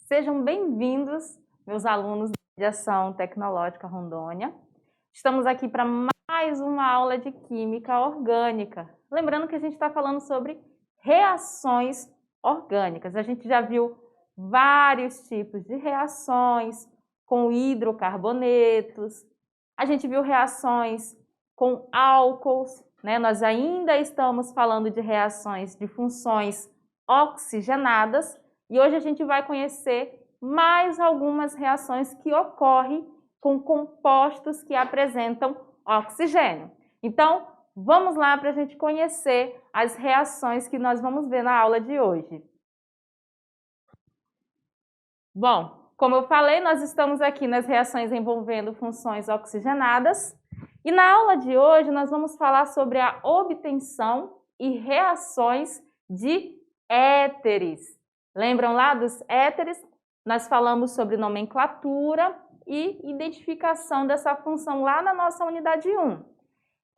Sejam bem-vindos, meus alunos da Mediação Tecnológica Rondônia. Estamos aqui para mais uma aula de Química Orgânica. Lembrando que a gente está falando sobre reações orgânicas. A gente já viu vários tipos de reações com hidrocarbonetos. A gente viu reações com álcools, né? Nós ainda estamos falando de reações de funções oxigenadas e hoje a gente vai conhecer mais algumas reações que ocorrem com compostos que apresentam oxigênio. Então, vamos lá para a gente conhecer as reações que nós vamos ver na aula de hoje. Bom, como eu falei, nós estamos aqui nas reações envolvendo funções oxigenadas e na aula de hoje nós vamos falar sobre a obtenção e reações de éteres. Lembram lá dos éteres? Nós falamos sobre nomenclatura e identificação dessa função lá na nossa unidade 1.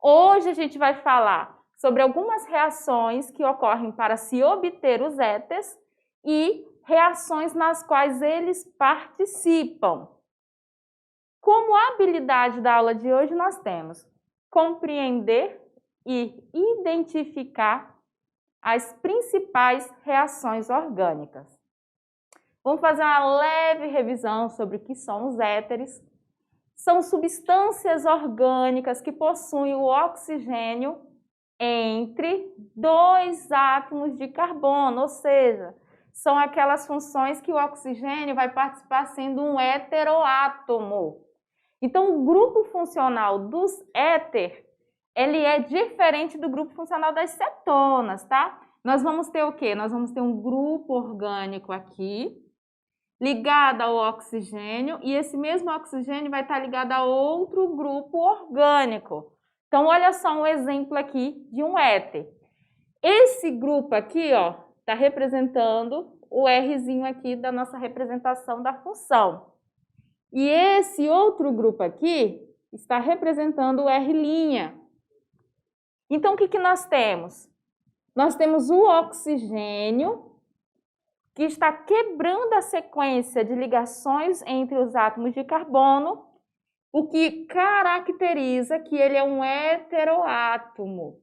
Hoje a gente vai falar sobre algumas reações que ocorrem para se obter os éteres e reações nas quais eles participam. Como habilidade da aula de hoje nós temos compreender e identificar as principais reações orgânicas. Vamos fazer uma leve revisão sobre o que são os éteres. São substâncias orgânicas que possuem o oxigênio entre dois átomos de carbono, ou seja, são aquelas funções que o oxigênio vai participar sendo um heteroátomo. Então, o grupo funcional dos éter, ele é diferente do grupo funcional das cetonas, tá? Nós vamos ter o quê? Nós vamos ter um grupo orgânico aqui, ligado ao oxigênio, e esse mesmo oxigênio vai estar ligado a outro grupo orgânico. Então, olha só um exemplo aqui de um éter. Esse grupo aqui, ó, está representando o Rzinho aqui da nossa representação da função. E esse outro grupo aqui está representando o R'. Então, o que nós temos? Nós temos o oxigênio que está quebrando a sequência de ligações entre os átomos de carbono, o que caracteriza que ele é um heteroátomo,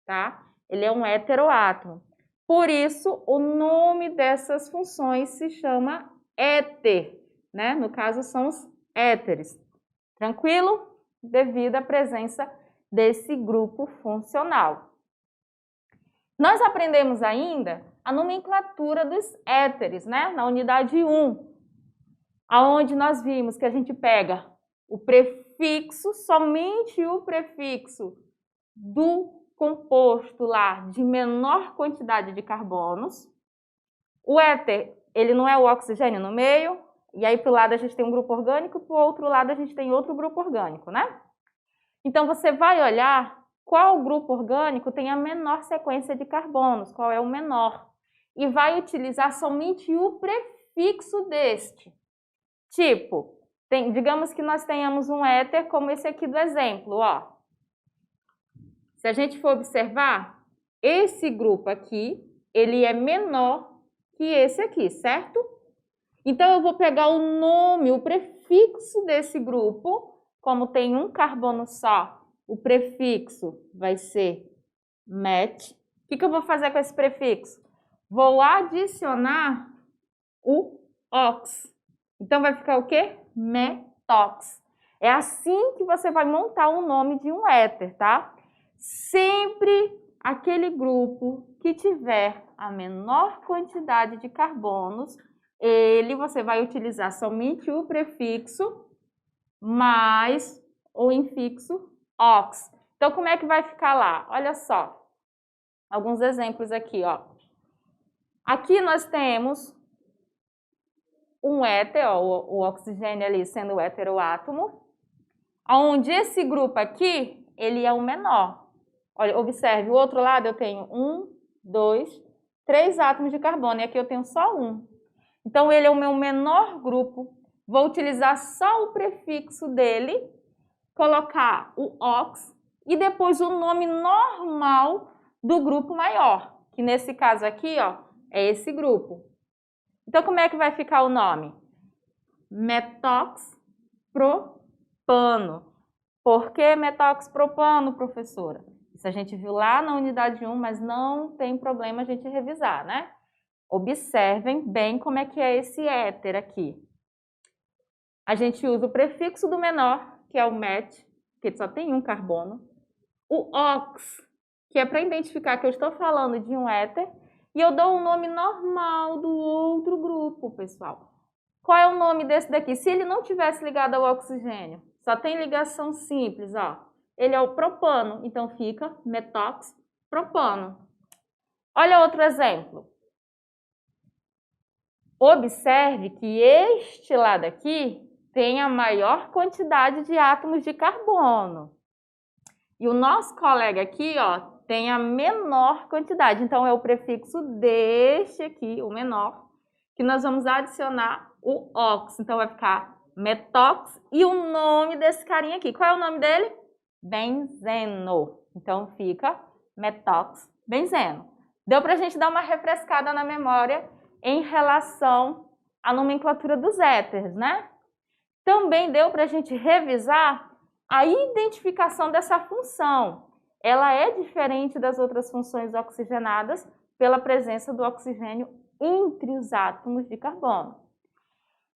tá? Ele é um heteroátomo. Por isso, o nome dessas funções se chama éter, né? No caso, são os éteres. Tranquilo? Devido à presença desse grupo funcional. Nós aprendemos ainda a nomenclatura dos éteres, né? Na unidade 1, aonde nós vimos que a gente pega o prefixo, somente o prefixo do composto lá de menor quantidade de carbonos. O éter, ele não é o oxigênio no meio, e aí para o lado a gente tem um grupo orgânico, para o outro lado a gente tem outro grupo orgânico, né? Então você vai olhar qual grupo orgânico tem a menor sequência de carbonos, qual é o menor, e vai utilizar somente o prefixo deste. Tipo, digamos que nós tenhamos um éter como esse aqui do exemplo, ó. Se a gente for observar, esse grupo aqui, ele é menor que esse aqui, certo? Então, eu vou pegar o nome, o prefixo desse grupo, como tem um carbono só, o prefixo vai ser met. O que eu vou fazer com esse prefixo? Vou adicionar o ox. Então, vai ficar o quê? Metox. É assim que você vai montar o nome de um éter, tá? Sempre aquele grupo que tiver a menor quantidade de carbonos, você vai utilizar somente o prefixo mais o infixo ox. Então, como é que vai ficar lá? Olha só, alguns exemplos aqui, ó. Aqui nós temos um éter, ó, o oxigênio ali sendo o heteroátomo, onde esse grupo aqui, ele é o menor. Olha, observe, o outro lado eu tenho 1, 2, 3 átomos de carbono, e aqui eu tenho só um. Então, ele é o meu menor grupo. Vou utilizar só o prefixo dele, colocar o ox e depois o nome normal do grupo maior, que nesse caso aqui, ó, é esse grupo. Então, como é que vai ficar o nome? Metoxpropano. Por que metoxpropano, professora? Isso a gente viu lá na unidade 1, mas não tem problema a gente revisar, né? Observem bem como é que é esse éter aqui. A gente usa o prefixo do menor, que é o met, que só tem um carbono. O ox, que é para identificar que eu estou falando de um éter, e eu dou o nome normal do outro grupo, pessoal. Qual é o nome desse daqui? Se ele não tivesse ligado ao oxigênio, só tem ligação simples, ó. Ele é o propano, então fica metoxpropano. Olha outro exemplo. Observe que este lado aqui tem a maior quantidade de átomos de carbono. E o nosso colega aqui, ó, tem a menor quantidade. Então, é o prefixo deste aqui, o menor, que nós vamos adicionar o ox. Então, vai ficar metox e o nome desse carinha aqui. Qual é o nome dele? Benzeno. Então, fica metoxbenzeno. Deu para a gente dar uma refrescada na memória em relação à nomenclatura dos éteres, né? Também deu para a gente revisar a identificação dessa função. Ela é diferente das outras funções oxigenadas pela presença do oxigênio entre os átomos de carbono.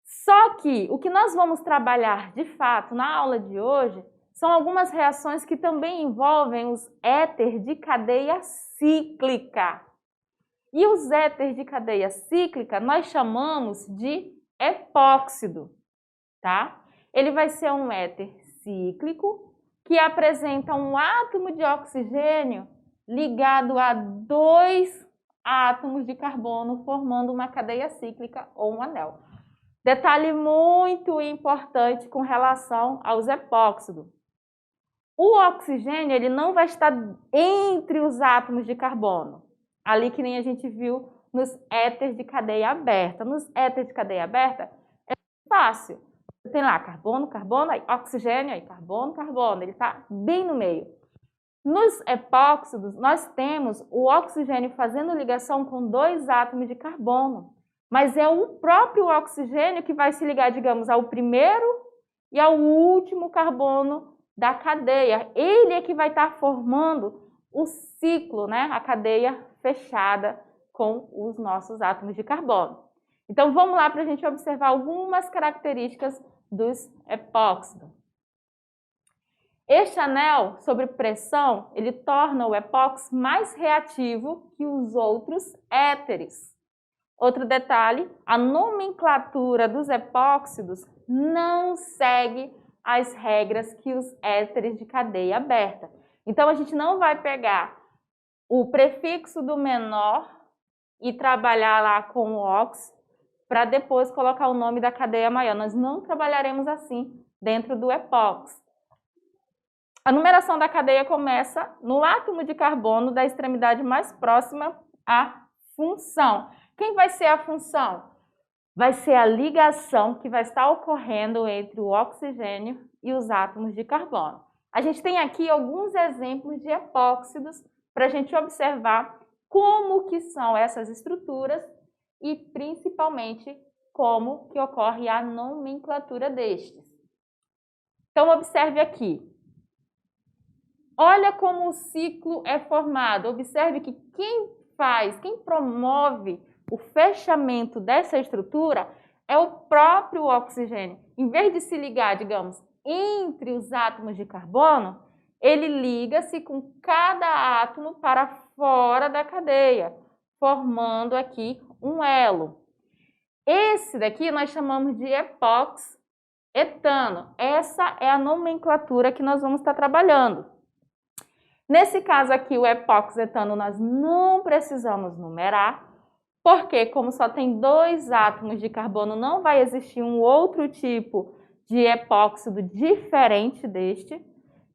Só que o que nós vamos trabalhar de fato na aula de hoje são algumas reações que também envolvem os éteres de cadeia cíclica. E os éteres de cadeia cíclica nós chamamos de epóxido, tá? Ele vai ser um éter cíclico que apresenta um átomo de oxigênio ligado a 2 átomos de carbono, formando uma cadeia cíclica ou um anel. Detalhe muito importante com relação aos epóxidos. O oxigênio ele não vai estar entre os átomos de carbono, ali que nem a gente viu nos éteres de cadeia aberta. Nos éteres de cadeia aberta é fácil. Tem lá carbono, carbono, aí oxigênio, aí carbono, carbono. Ele está bem no meio. Nos epóxidos, nós temos o oxigênio fazendo ligação com 2 átomos de carbono. Mas é o próprio oxigênio que vai se ligar, digamos, ao primeiro e ao último carbono da cadeia. Ele é que vai estar formando o ciclo, né? A cadeia fechada com os nossos átomos de carbono. Então, vamos lá para a gente observar algumas características dos epóxidos. Este anel sobre pressão, ele torna o epóxi mais reativo que os outros éteres. Outro detalhe, a nomenclatura dos epóxidos não segue as regras que os éteres de cadeia aberta. Então, a gente não vai pegar o prefixo do menor e trabalhar lá com o ox para depois colocar o nome da cadeia maior. Nós não trabalharemos assim dentro do epóxi. A numeração da cadeia começa no átomo de carbono da extremidade mais próxima à função. Quem vai ser a função? Vai ser a ligação que vai estar ocorrendo entre o oxigênio e os átomos de carbono. A gente tem aqui alguns exemplos de epóxidos para a gente observar como que são essas estruturas e principalmente como que ocorre a nomenclatura destes. Então, observe aqui. Olha como o ciclo é formado. Observe que quem promove o fechamento dessa estrutura é o próprio oxigênio. Em vez de se ligar, digamos, entre os átomos de carbono, ele liga-se com cada átomo para fora da cadeia, formando aqui um elo. Esse daqui nós chamamos de epóxi-etano. Essa é a nomenclatura que nós vamos estar trabalhando. Nesse caso aqui, o epóxi-etano nós não precisamos numerar, porque como só tem 2 átomos de carbono, não vai existir um outro tipo de epóxido diferente deste.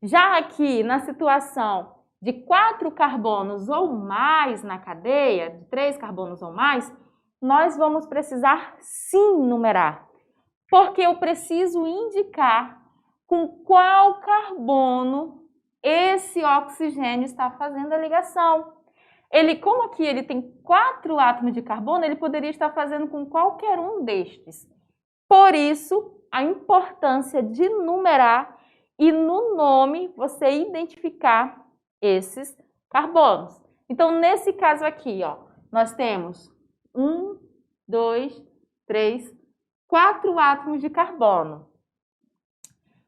Já aqui, na situação de 4 carbonos ou mais na cadeia, de 3 carbonos ou mais, nós vamos precisar sim numerar, porque eu preciso indicar com qual carbono esse oxigênio está fazendo a ligação. Como aqui ele tem 4 átomos de carbono, ele poderia estar fazendo com qualquer um destes. Por isso, a importância de numerar e no nome você identificar esses carbonos. Então, nesse caso aqui, ó, nós temos 1, 2, 3, 4 átomos de carbono.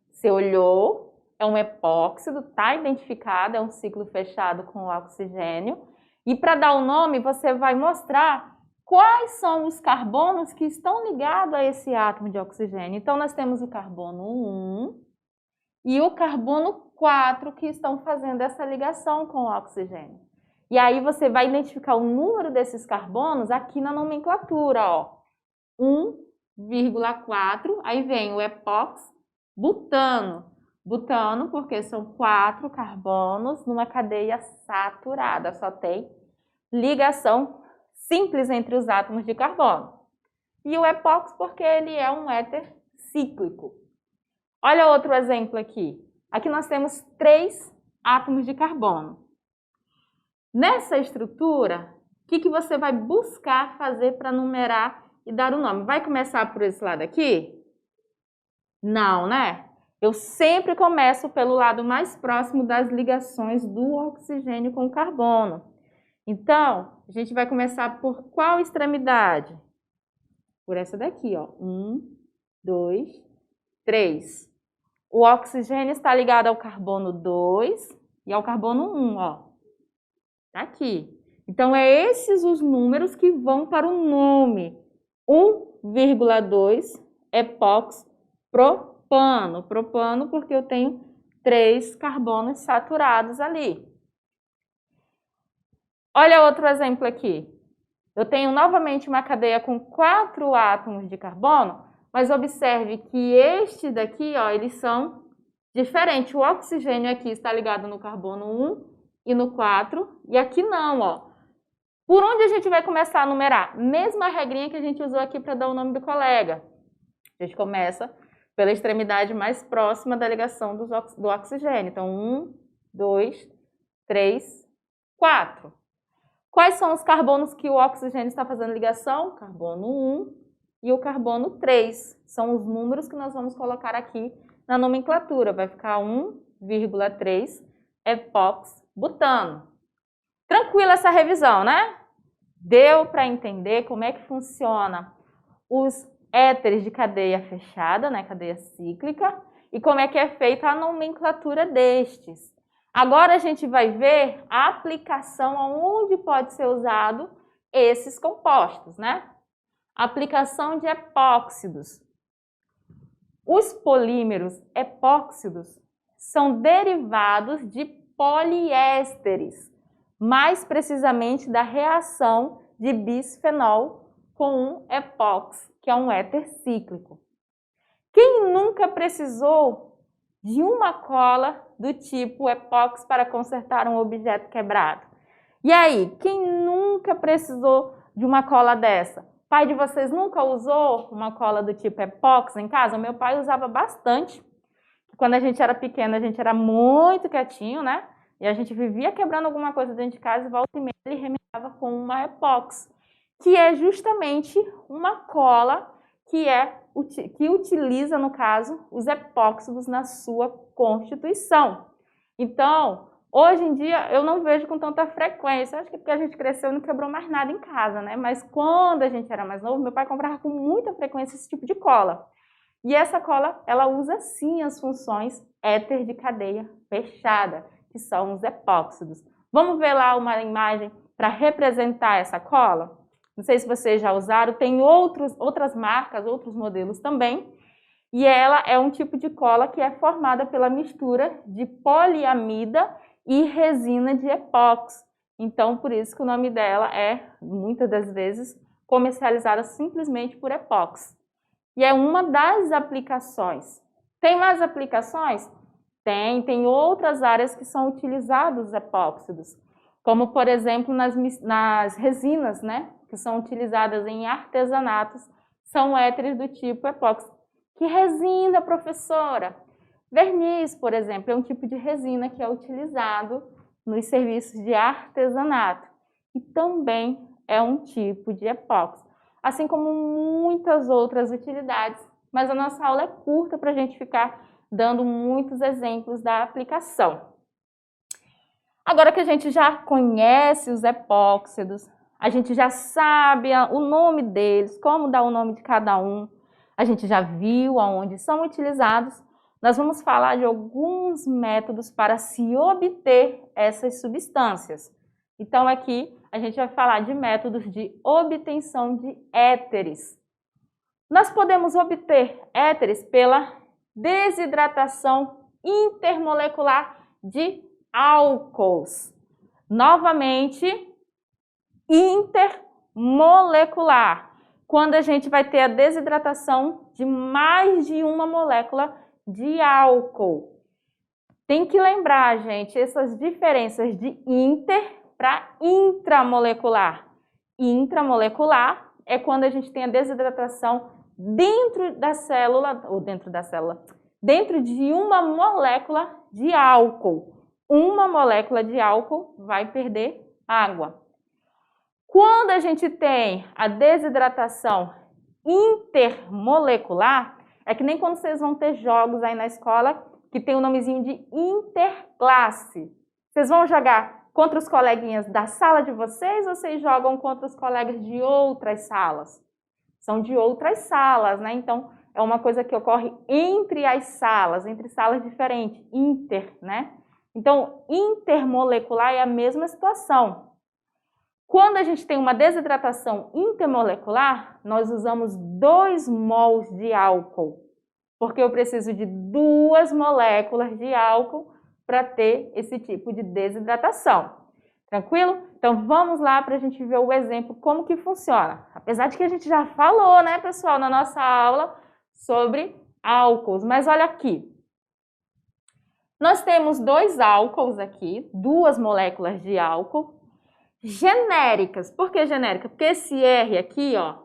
Você olhou, é um epóxido, está identificado, é um ciclo fechado com oxigênio. E para dar o nome, você vai mostrar quais são os carbonos que estão ligados a esse átomo de oxigênio. Então, nós temos o carbono 1 e o carbono 4 que estão fazendo essa ligação com o oxigênio. E aí você vai identificar o número desses carbonos aqui na nomenclatura, ó. 1,4, aí vem o epóxi-butano. Butano, porque são 4 carbonos numa cadeia saturada, só tem ligação simples entre os átomos de carbono. E o epóxi, porque ele é um éter cíclico. Olha outro exemplo aqui. Aqui nós temos 3 átomos de carbono. Nessa estrutura, o que você vai buscar fazer para numerar e dar o nome? Vai começar por esse lado aqui? Não, né? Eu sempre começo pelo lado mais próximo das ligações do oxigênio com o carbono. Então, a gente vai começar por qual extremidade? Por essa daqui, ó. 1, 2, 3. O oxigênio está ligado ao carbono 2 e ao carbono 1, ó. Tá aqui. Então, esses os números que vão para o nome. 1,2 epóxi-propano. Propano porque eu tenho 3 carbonos saturados ali. Olha outro exemplo aqui. Eu tenho novamente uma cadeia com 4 átomos de carbono, mas observe que este daqui, ó, eles são diferentes. O oxigênio aqui está ligado no carbono 1 e no 4, e aqui não, ó. Por onde a gente vai começar a numerar? Mesma regrinha que a gente usou aqui para dar o nome do colega. A gente começa pela extremidade mais próxima da ligação do oxigênio. Então, 1, 2, 3, 4. Quais são os carbonos que o oxigênio está fazendo ligação? Carbono 1 e o carbono 3. São os números que nós vamos colocar aqui na nomenclatura. Vai ficar 1,3 epóxi-butano. Tranquila essa revisão, né? Deu para entender como é que funciona os éteres de cadeia fechada, né, cadeia cíclica, e como é que é feita a nomenclatura destes. Agora a gente vai ver a aplicação aonde pode ser usado esses compostos, né? Aplicação de epóxidos. Os polímeros epóxidos são derivados de poliésteres, mais precisamente da reação de bisfenol com um epóxi, que é um éter cíclico. Quem nunca precisou de uma cola do tipo epóxi para consertar um objeto quebrado? E aí, quem nunca precisou de uma cola dessa? Pai de vocês nunca usou uma cola do tipo epóxi em casa? O meu pai usava bastante. Quando a gente era pequeno, a gente era muito quietinho, né? E a gente vivia quebrando alguma coisa dentro de casa e volta e meia ele remendava com uma epóxi, que é justamente uma cola que utiliza, no caso, os epóxidos na sua constituição. Então, hoje em dia, eu não vejo com tanta frequência. Acho que porque a gente cresceu e não quebrou mais nada em casa, né? Mas quando a gente era mais novo, meu pai comprava com muita frequência esse tipo de cola. E essa cola, ela usa sim as funções éter de cadeia fechada, que são os epóxidos. Vamos ver lá uma imagem para representar essa cola? Não sei se vocês já usaram, tem outras marcas, outros modelos também. E ela é um tipo de cola que é formada pela mistura de poliamida e resina de epóxi. Então, por isso que o nome dela é, muitas das vezes, comercializada simplesmente por epóxi. E é uma das aplicações. Tem mais aplicações? Tem outras áreas que são utilizados os epóxidos, como, por exemplo, nas resinas, né? Que são utilizadas em artesanatos, são éteres do tipo epóxi. Que resina, professora? Verniz, por exemplo, é um tipo de resina que é utilizado nos serviços de artesanato. e também é um tipo de epóxi, assim como muitas outras utilidades, mas a nossa aula é curta para a gente ficar dando muitos exemplos da aplicação. Agora que a gente já conhece os epóxidos, a gente já sabe o nome deles, como dar o nome de cada um, a gente já viu aonde são utilizados, nós vamos falar de alguns métodos para se obter essas substâncias. Então aqui a gente vai falar de métodos de obtenção de éteres. Nós podemos obter éteres pela desidratação intermolecular de álcools. Novamente, intermolecular. Quando a gente vai ter a desidratação de mais de uma molécula de álcool. Tem que lembrar, gente, essas diferenças de inter para intramolecular. Intramolecular é quando a gente tem a desidratação dentro de uma molécula de álcool. Uma molécula de álcool vai perder água. Quando a gente tem a desidratação intermolecular, é que nem quando vocês vão ter jogos aí na escola que tem o nomezinho de interclasse. Vocês vão jogar contra os coleguinhas da sala de vocês ou vocês jogam contra os colegas de outras salas? São de outras salas, né? Então, é uma coisa que ocorre entre as salas, entre salas diferentes, inter, né? Então, intermolecular é a mesma situação. Quando a gente tem uma desidratação intermolecular, nós usamos 2 mols de álcool, porque eu preciso de 2 moléculas de álcool para ter esse tipo de desidratação. Tranquilo? Então, vamos lá para a gente ver o exemplo, como que funciona. Apesar de que a gente já falou, né, pessoal, na nossa aula sobre álcools, mas olha aqui. Nós temos 2 álcools aqui, 2 moléculas de álcool, genéricas. Por que genérica? Porque esse R aqui, ó,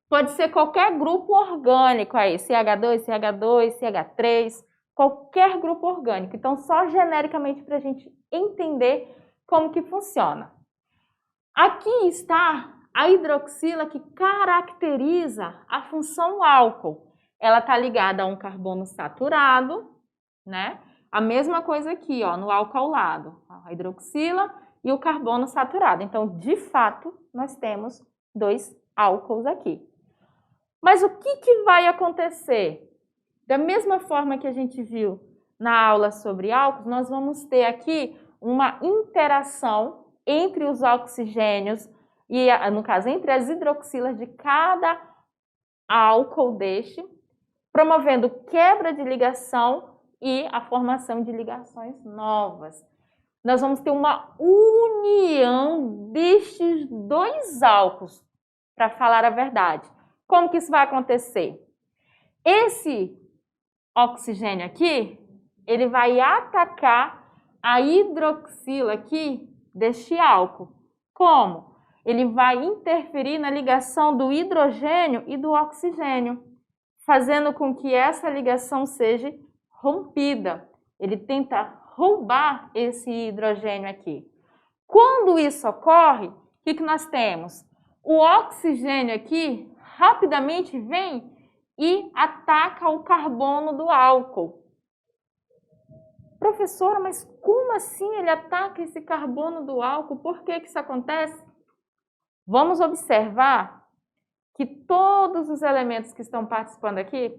pode ser qualquer grupo orgânico aí, CH2, CH2, CH3, qualquer grupo orgânico. Então, só genericamente para a gente entender como que funciona. Aqui está a hidroxila que caracteriza a função álcool. Ela está ligada a um carbono saturado, né? A mesma coisa aqui, ó, no álcool ao lado, a hidroxila e o carbono saturado. Então, de fato, nós temos 2 álcools aqui. Mas o que vai acontecer? Da mesma forma que a gente viu na aula sobre álcools, nós vamos ter aqui uma interação entre os oxigênios e, no caso, entre as hidroxilas de cada álcool deste, promovendo quebra de ligação e a formação de ligações novas. Nós vamos ter uma união destes 2 álcools, para falar a verdade. Como que isso vai acontecer? Esse oxigênio aqui, ele vai atacar a hidroxila aqui deste álcool. Como? Ele vai interferir na ligação do hidrogênio e do oxigênio, fazendo com que essa ligação seja rompida. Ele tenta roubar esse hidrogênio aqui. Quando isso ocorre, o que nós temos? O oxigênio aqui rapidamente vem e ataca o carbono do álcool. Professora, mas como assim ele ataca esse carbono do álcool? Por que isso acontece? Vamos observar que todos os elementos que estão participando aqui,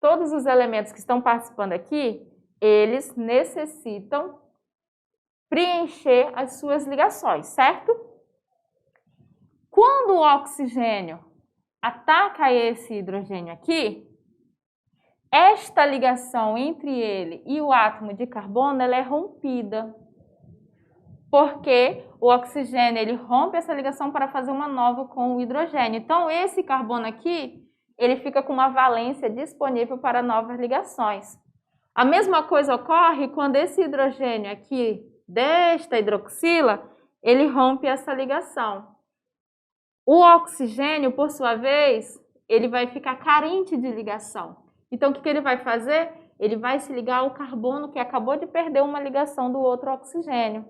todos os elementos que estão participando aqui, eles necessitam preencher as suas ligações, certo? Quando o oxigênio ataca esse hidrogênio aqui, esta ligação entre ele e o átomo de carbono ela é rompida. Porque o oxigênio ele rompe essa ligação para fazer uma nova com o hidrogênio. Então, esse carbono aqui, ele fica com uma valência disponível para novas ligações. A mesma coisa ocorre quando esse hidrogênio aqui, desta hidroxila, ele rompe essa ligação. O oxigênio, por sua vez, ele vai ficar carente de ligação. Então, o que ele vai fazer? Ele vai se ligar ao carbono que acabou de perder uma ligação do outro oxigênio.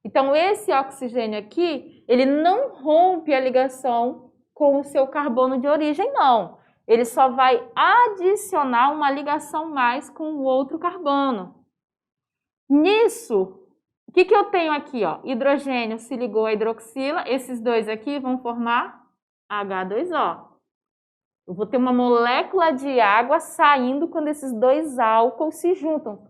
Então, esse oxigênio aqui, ele não rompe a ligação com o seu carbono de origem, não. Ele só vai adicionar uma ligação mais com o outro carbono. Nisso, o que eu tenho aqui? Ó? Hidrogênio se ligou à hidroxila, esses dois aqui vão formar H2O. Eu vou ter uma molécula de água saindo quando esses dois álcools se juntam.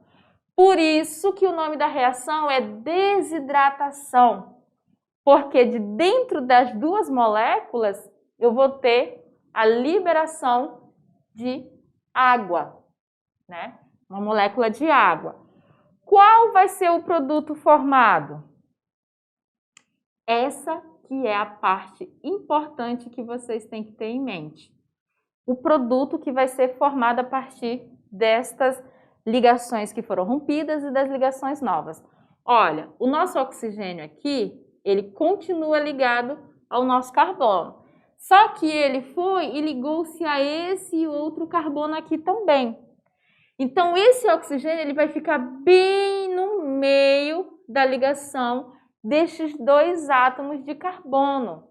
Por isso que o nome da reação é desidratação, porque de dentro das duas moléculas eu vou ter a liberação de água, né? Uma molécula de água. Qual vai ser o produto formado? Essa que é a parte importante que vocês têm que ter em mente. O produto que vai ser formado a partir destas ligações que foram rompidas e das ligações novas. Olha, o nosso oxigênio aqui, ele continua ligado ao nosso carbono. Só que ele foi e ligou-se a esse outro carbono aqui também. Então, esse oxigênio ele vai ficar bem no meio da ligação destes dois átomos de carbono.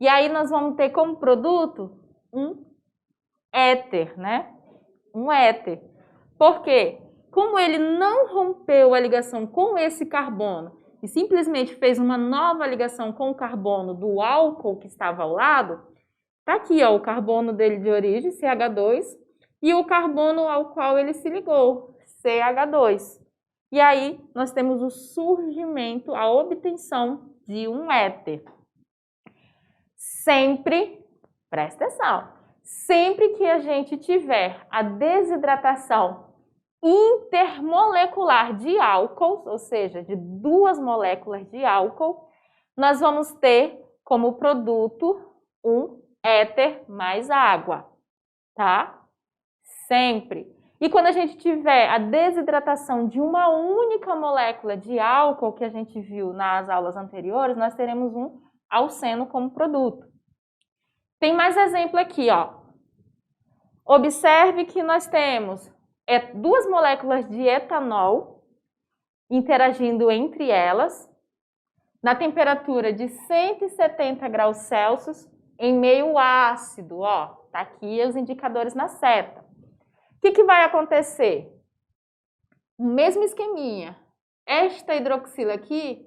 E aí nós vamos ter como produto um éter, né? Um éter. Por quê? Como ele não rompeu a ligação com esse carbono e simplesmente fez uma nova ligação com o carbono do álcool que estava ao lado, tá aqui, ó, o carbono dele de origem, CH2, e o carbono ao qual ele se ligou, CH2. E aí nós temos o surgimento, a obtenção de um éter. Sempre, presta atenção, sempre que a gente tiver a desidratação intermolecular de álcools, ou seja, de duas moléculas de álcool, nós vamos ter como produto um éter mais água, tá? Sempre. E quando a gente tiver a desidratação de uma única molécula de álcool, que a gente viu nas aulas anteriores, nós teremos um alceno como produto. Tem mais exemplo aqui, ó. Observe que nós temos duas moléculas de etanol interagindo entre elas na temperatura de 170 graus Celsius em meio ácido, ó. Tá aqui os indicadores na seta. O que vai acontecer? O mesmo esqueminha. Esta hidroxila aqui,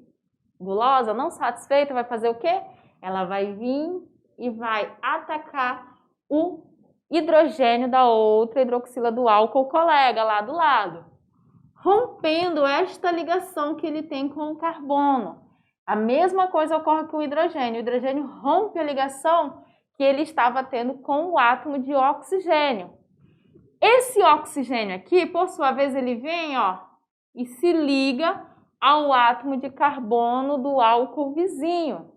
gulosa, não satisfeita, vai fazer o quê? Ela vai vir e vai atacar o hidrogênio da outra hidroxila do álcool colega lá do lado, rompendo esta ligação que ele tem com o carbono. A mesma coisa ocorre com o hidrogênio. O hidrogênio rompe a ligação que ele estava tendo com o átomo de oxigênio. Esse oxigênio aqui, por sua vez, ele vem, ó, e se liga ao átomo de carbono do álcool vizinho.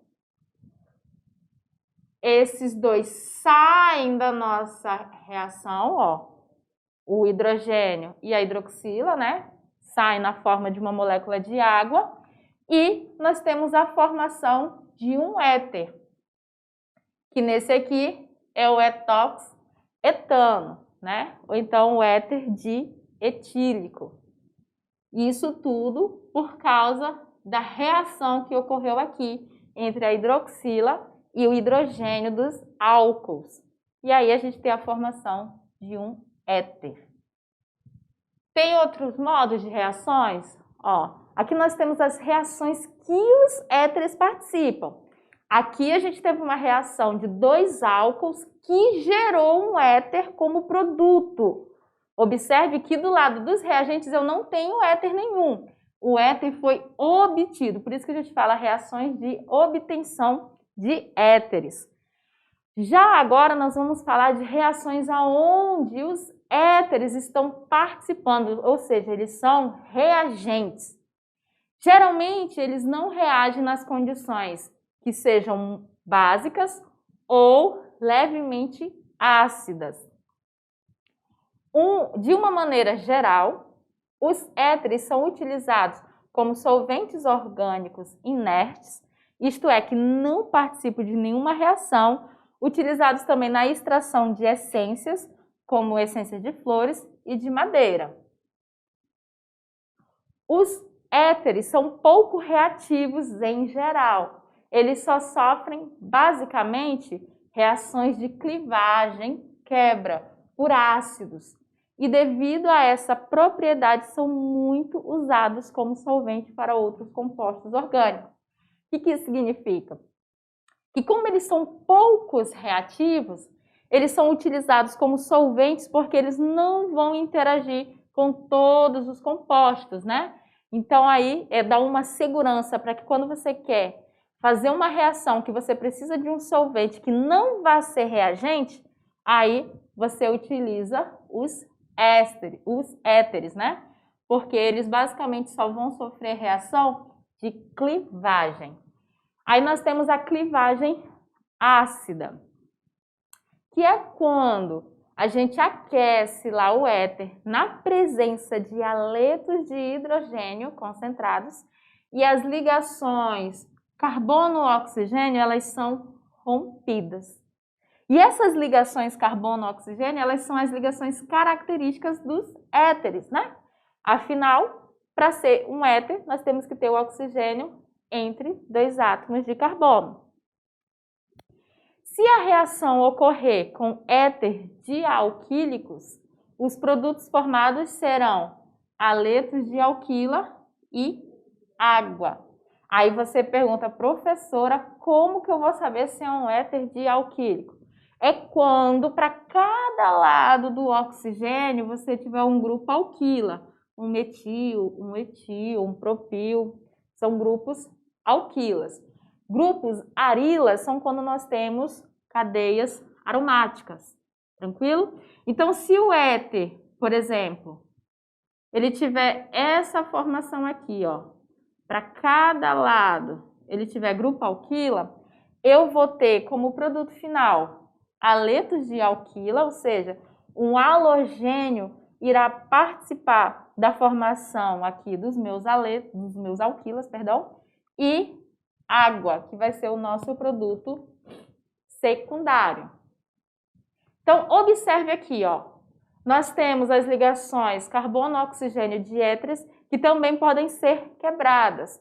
Esses dois saem da nossa reação, ó, o hidrogênio e a hidroxila, né? Saem na forma de uma molécula de água e nós temos a formação de um éter, que nesse aqui é o etoxetano, né? Ou então o éter dietílico. Isso tudo por causa da reação que ocorreu aqui entre a hidroxila e o hidrogênio dos álcools. E aí a gente tem a formação de um éter. Tem outros modos de reações? Ó, aqui nós temos as reações que os éteres participam. Aqui a gente teve uma reação de dois álcools que gerou um éter como produto. Observe que do lado dos reagentes eu não tenho éter nenhum. O éter foi obtido, por isso que a gente fala reações de obtenção de éteres. Já agora nós vamos falar de reações aonde os éteres estão participando, ou seja, eles são reagentes. Geralmente eles não reagem nas condições que sejam básicas ou levemente ácidas. De uma maneira geral, os éteres são utilizados como solventes orgânicos inertes, isto é, que não participam de nenhuma reação, utilizados também na extração de essências, como essência de flores e de madeira. Os éteres são pouco reativos em geral. Eles só sofrem, basicamente, reações de clivagem, quebra, por ácidos. E devido a essa propriedade, são muito usados como solvente para outros compostos orgânicos. O que isso significa? Que como eles são poucos reativos, eles são utilizados como solventes porque eles não vão interagir com todos os compostos, né? Então aí dá uma segurança para que quando você quer fazer uma reação que você precisa de um solvente que não vai ser reagente, aí você utiliza os éteres, né? Porque eles basicamente só vão sofrer reação de clivagem. Aí nós temos a clivagem ácida, que é quando a gente aquece lá o éter na presença de haletos de hidrogênio concentrados e as ligações carbono-oxigênio, elas são rompidas. E essas ligações carbono-oxigênio, elas são as ligações características dos éteres, né? Afinal, para ser um éter, nós temos que ter o oxigênio entre dois átomos de carbono. Se a reação ocorrer com éter dialquílicos, os produtos formados serão haletos de alquila e água. Aí você pergunta, professora, como que eu vou saber se é um éter dialquílico? É quando para cada lado do oxigênio você tiver um grupo alquila, um metil, um etil, um propil, são grupos alquilas. Grupos arilas são quando nós temos cadeias aromáticas, tranquilo? Então, se o éter, por exemplo, ele tiver essa formação aqui, ó, para cada lado, ele tiver grupo alquila, eu vou ter como produto final haletos de alquila, ou seja, um halogênio irá participar da formação aqui dos meus haletos, dos meus alquilas, perdão, e água, que vai ser o nosso produto secundário. Então, observe aqui, ó. Nós temos as ligações carbono-oxigênio de éteres que também podem ser quebradas.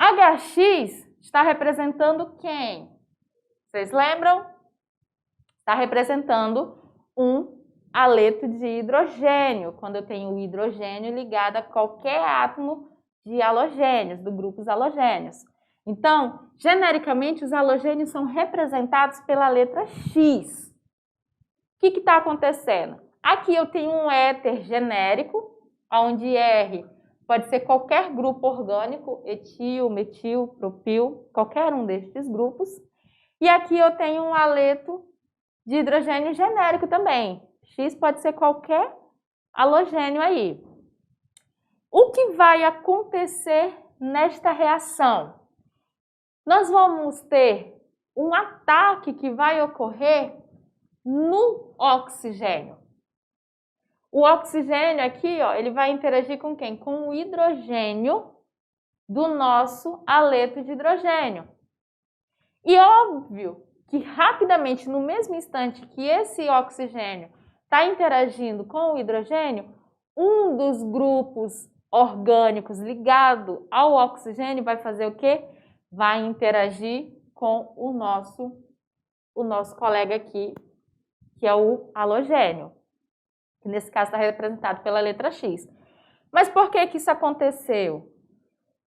HX está representando quem? Vocês lembram? Está representando um haleto de hidrogênio, quando eu tenho o hidrogênio ligado a qualquer átomo de halogênios, do grupos halogênios. Então, genericamente, os halogênios são representados pela letra X. O que está acontecendo? Aqui eu tenho um éter genérico, onde R pode ser qualquer grupo orgânico, etil, metil, propil, qualquer um destes grupos. E aqui eu tenho um haleto de hidrogênio genérico também. X pode ser qualquer halogênio aí. O que vai acontecer nesta reação? Nós vamos ter um ataque que vai ocorrer no oxigênio. O oxigênio aqui, ó, ele vai interagir com quem? Com o hidrogênio do nosso haleto de hidrogênio. E óbvio que rapidamente, no mesmo instante que esse oxigênio está interagindo com o hidrogênio, um dos grupos orgânicos ligado ao oxigênio vai fazer o quê? Vai interagir com o nosso colega aqui, que é o halogênio, que nesse caso está representado pela letra X. Mas por que que isso aconteceu?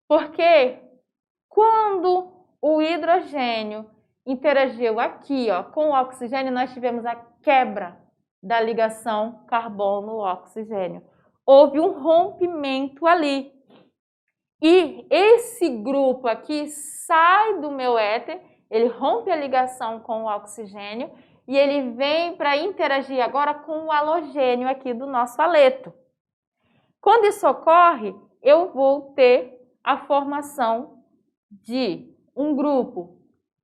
Porque quando o hidrogênio interagiu aqui, ó, com o oxigênio, nós tivemos a quebra da ligação carbono-oxigênio. Houve um rompimento ali. E esse grupo aqui sai do meu éter, ele rompe a ligação com o oxigênio e ele vem para interagir agora com o halogênio aqui do nosso haleto. Quando isso ocorre, eu vou ter a formação de um grupo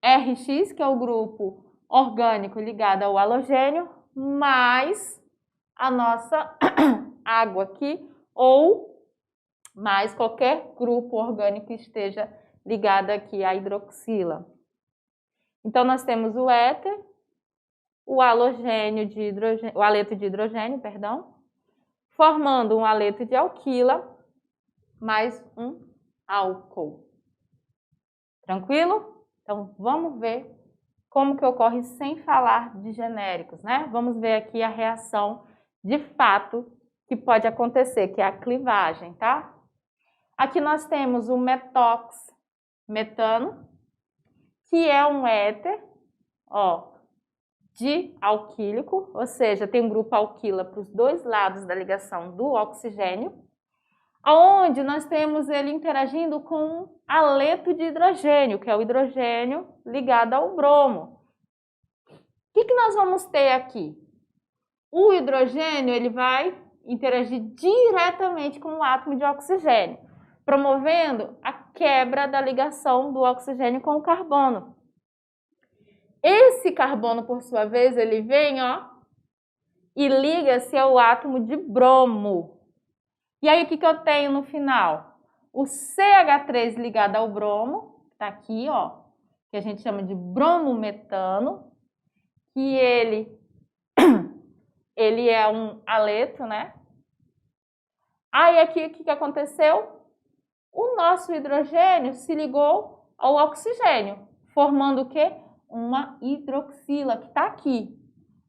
RX, que é o grupo orgânico ligado ao halogênio, mais a nossa água aqui, ou mais qualquer grupo orgânico que esteja ligado aqui à hidroxila. Então, nós temos o éter, o halogênio de hidrogênio, o haleto de hidrogênio, perdão, formando um haleto de alquila, mais um álcool. Tranquilo? Então, vamos ver como que ocorre sem falar de genéricos, né? Vamos ver aqui a reação de fato que pode acontecer, que é a clivagem, tá? Aqui nós temos o metox-metano, que é um éter, ó, dialquílico, ou seja, tem um grupo alquila para os dois lados da ligação do oxigênio, onde nós temos ele interagindo com um aleto de hidrogênio, que é o hidrogênio ligado ao bromo. O que nós vamos ter aqui? O hidrogênio ele vai interagir diretamente com o átomo de oxigênio, promovendo a quebra da ligação do oxigênio com o carbono. Esse carbono, por sua vez, ele vem, ó, e liga-se ao átomo de bromo. E aí, o que eu tenho no final? O CH3 ligado ao bromo, tá aqui, ó, que a gente chama de bromometano, que ele é um aleto, né? Aí, aqui, o que aconteceu? O nosso hidrogênio se ligou ao oxigênio, formando o quê? Uma hidroxila, que está aqui.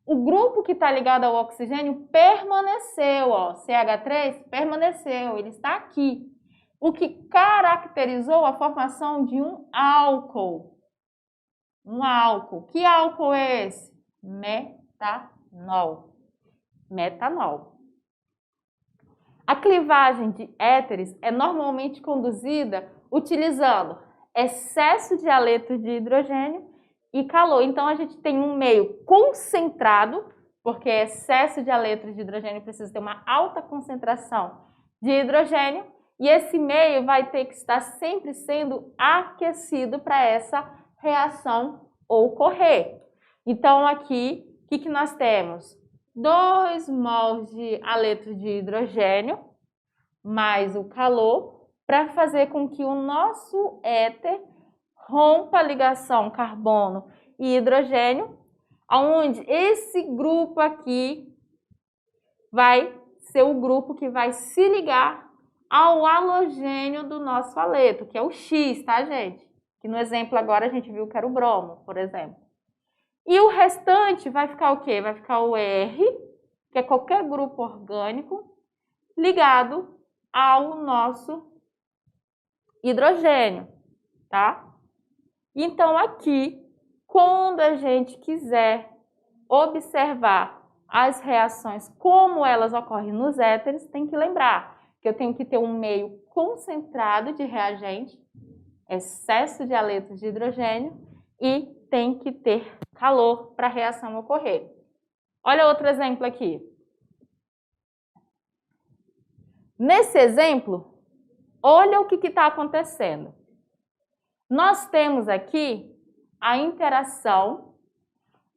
O grupo que está ligado ao oxigênio permaneceu, ó, CH3 permaneceu, ele está aqui. O que caracterizou a formação de um álcool. Um álcool. Que álcool é esse? Metanol. Metanol. A clivagem de éteres é normalmente conduzida utilizando excesso de aleto de hidrogênio e calor. Então, a gente tem um meio concentrado, porque excesso de aleto de hidrogênio precisa ter uma alta concentração de hidrogênio, e esse meio vai ter que estar sempre sendo aquecido para essa reação ocorrer. Então, aqui, o que nós temos? 2 mols de aleto de hidrogênio, mais o calor, para fazer com que o nosso éter rompa a ligação carbono e hidrogênio, onde esse grupo aqui vai ser o grupo que vai se ligar ao halogênio do nosso aleto, que é o X, tá, gente? Que no exemplo agora a gente viu que era o bromo, por exemplo. E o restante vai ficar o quê? Vai ficar o R, que é qualquer grupo orgânico, ligado ao nosso hidrogênio, tá? Então, aqui, quando a gente quiser observar as reações, como elas ocorrem nos éteres, tem que lembrar que eu tenho que ter um meio concentrado de reagente, excesso de aletos de hidrogênio e tem que ter calor para a reação ocorrer. Olha outro exemplo aqui. Nesse exemplo, olha o que está acontecendo. Nós temos aqui a interação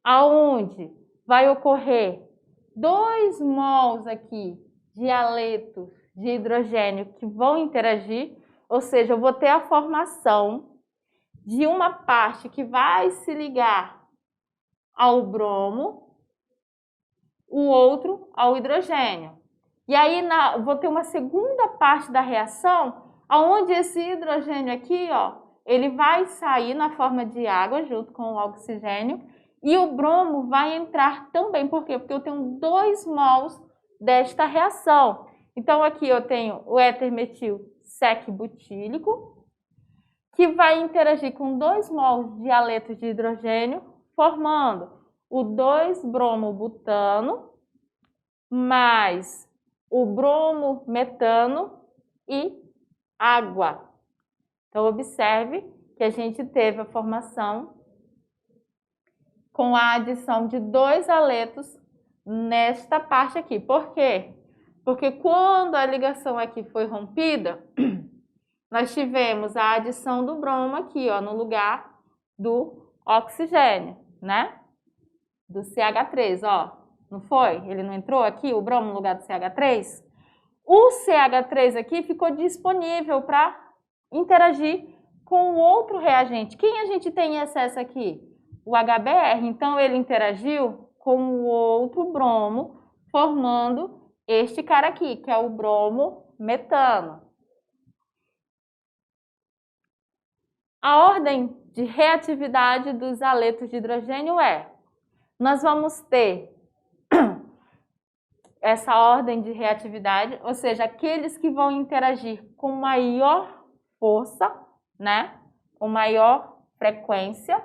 aonde vai ocorrer 2 mols aqui de aleto de hidrogênio que vão interagir, ou seja, eu vou ter a formação de uma parte que vai se ligar ao bromo, o outro ao hidrogênio. E aí vou ter uma segunda parte da reação, onde esse hidrogênio aqui, ó, ele vai sair na forma de água junto com o oxigênio e o bromo vai entrar também. Por quê? Porque eu tenho 2 mols desta reação. Então, aqui eu tenho o éter metil sec-butílico, que vai interagir com 2 mols de aleto de hidrogênio, formando o 2-bromo-butano mais o bromo-metano e água. Então, observe que a gente teve a formação com a adição de 2 aletos nesta parte aqui. Por quê? Porque quando a ligação aqui foi rompida, nós tivemos a adição do bromo aqui, ó, no lugar do oxigênio, né? Do CH3, ó. Não foi? Ele não entrou aqui, o bromo no lugar do CH3? O CH3 aqui ficou disponível para interagir com o outro reagente. Quem a gente tem em excesso aqui? O HBr. Então, ele interagiu com o outro bromo, formando este cara aqui, que é o bromo-metano. A ordem de reatividade dos aletos de hidrogênio nós vamos ter essa ordem de reatividade, ou seja, aqueles que vão interagir com maior força, né, com maior frequência,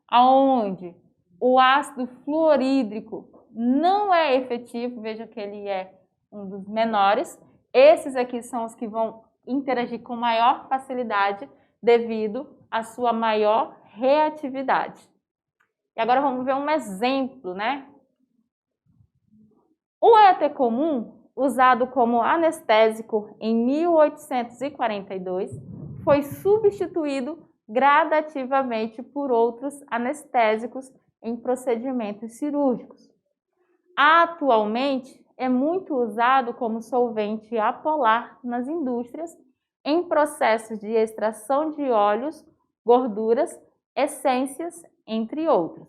aonde o ácido fluorídrico não é efetivo, veja que ele é um dos menores. Esses aqui são os que vão interagir com maior facilidade devido à sua maior reatividade. E agora vamos ver um exemplo, né? O éter comum, usado como anestésico em 1842, foi substituído gradativamente por outros anestésicos em procedimentos cirúrgicos. Atualmente, é muito usado como solvente apolar nas indústrias, em processos de extração de óleos, gorduras, essências, entre outros.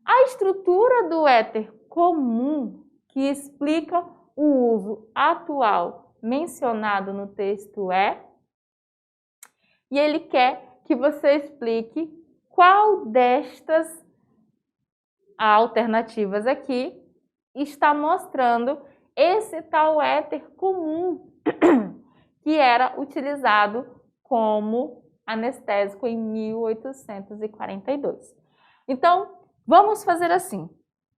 A estrutura do éter comum, que explica o uso atual mencionado no texto e ele quer que você explique qual destas alternativas aqui está mostrando esse tal éter comum que era utilizado como anestésico em 1842. Então, vamos fazer assim.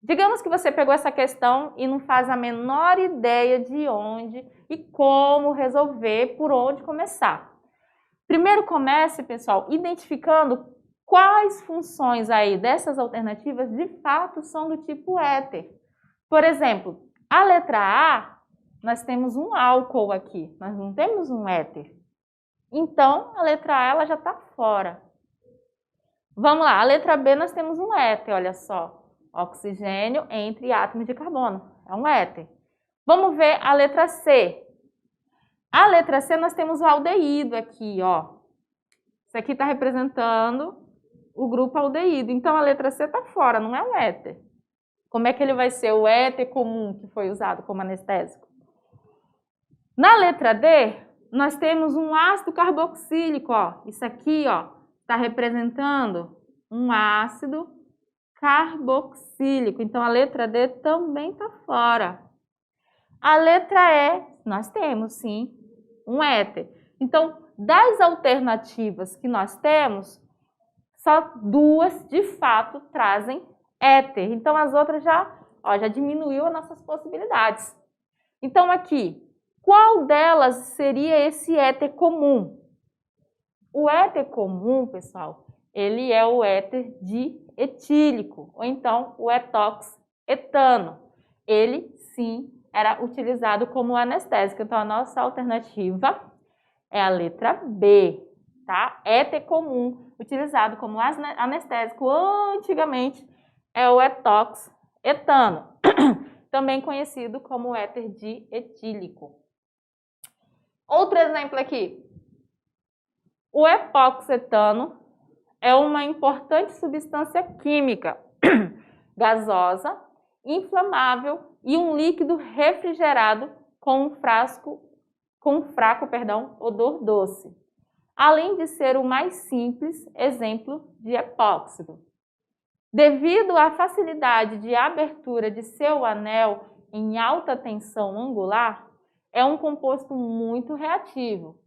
Digamos que você pegou essa questão e não faz a menor ideia de onde e como resolver, por onde começar. Primeiro comece, pessoal, identificando quais funções aí dessas alternativas de fato são do tipo éter. Por exemplo, a letra A, nós temos um álcool aqui, nós não temos um éter. Então, a letra A ela já está fora. Vamos lá, a letra B nós temos um éter, olha só. Oxigênio entre átomos de carbono, é um éter. Vamos ver a letra C. A letra C nós temos o aldeído aqui, ó. Isso aqui está representando o grupo aldeído. Então, a letra C está fora, não é um éter. Como é que ele vai ser o éter comum que foi usado como anestésico? Na letra D, nós temos um ácido carboxílico, ó. Isso aqui, ó, está representando um ácido carboxílico. Então, a letra D também está fora. A letra E, nós temos, sim, um éter. Então, das alternativas que nós temos, só duas, de fato, trazem éter. Então, as outras já diminuiu as nossas possibilidades. Então, aqui, qual delas seria esse éter comum? O éter comum, pessoal, ele é o éter dietílico, ou então o etoxetano. Ele, sim, era utilizado como anestésico. Então, a nossa alternativa é a letra B, tá? Éter comum, utilizado como anestésico antigamente, é o etoxetano, também conhecido como éter dietílico. Outro exemplo aqui. O epoxetano é uma importante substância química gasosa, inflamável e um líquido refrigerado com um fraco odor doce, além de ser o mais simples exemplo de epóxido. Devido à facilidade de abertura de seu anel em alta tensão angular, é um composto muito reativo,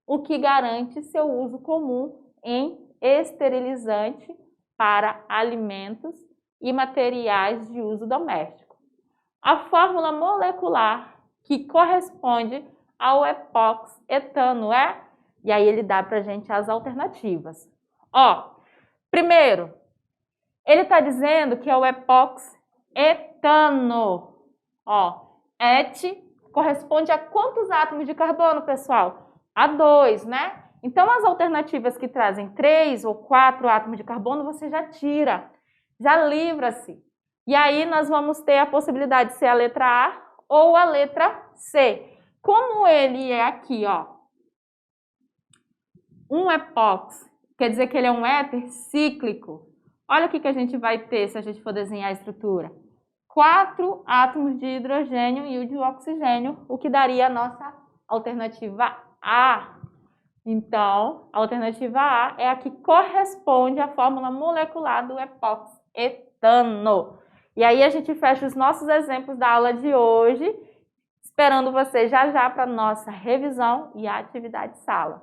o que garante seu uso comum em esterilizante para alimentos e materiais de uso doméstico. A fórmula molecular que corresponde ao epoxetano e aí ele dá para a gente as alternativas. Ó, primeiro, ele está dizendo que é o epoxetano. Ó, et corresponde a quantos átomos de carbono, pessoal? A 2, né? Então, as alternativas que trazem 3 ou 4 átomos de carbono, você já tira, já livra-se. E aí, nós vamos ter a possibilidade de ser a letra A ou a letra C. Como ele é aqui, ó, um epóxi, quer dizer que ele é um éter cíclico. Olha o que a gente vai ter se a gente for desenhar a estrutura. 4 átomos de hidrogênio e o de oxigênio, o que daria a nossa alternativa A. Então, a alternativa A é a que corresponde à fórmula molecular do epoxetano. E aí a gente fecha os nossos exemplos da aula de hoje, esperando você já para a nossa revisão e atividade sala.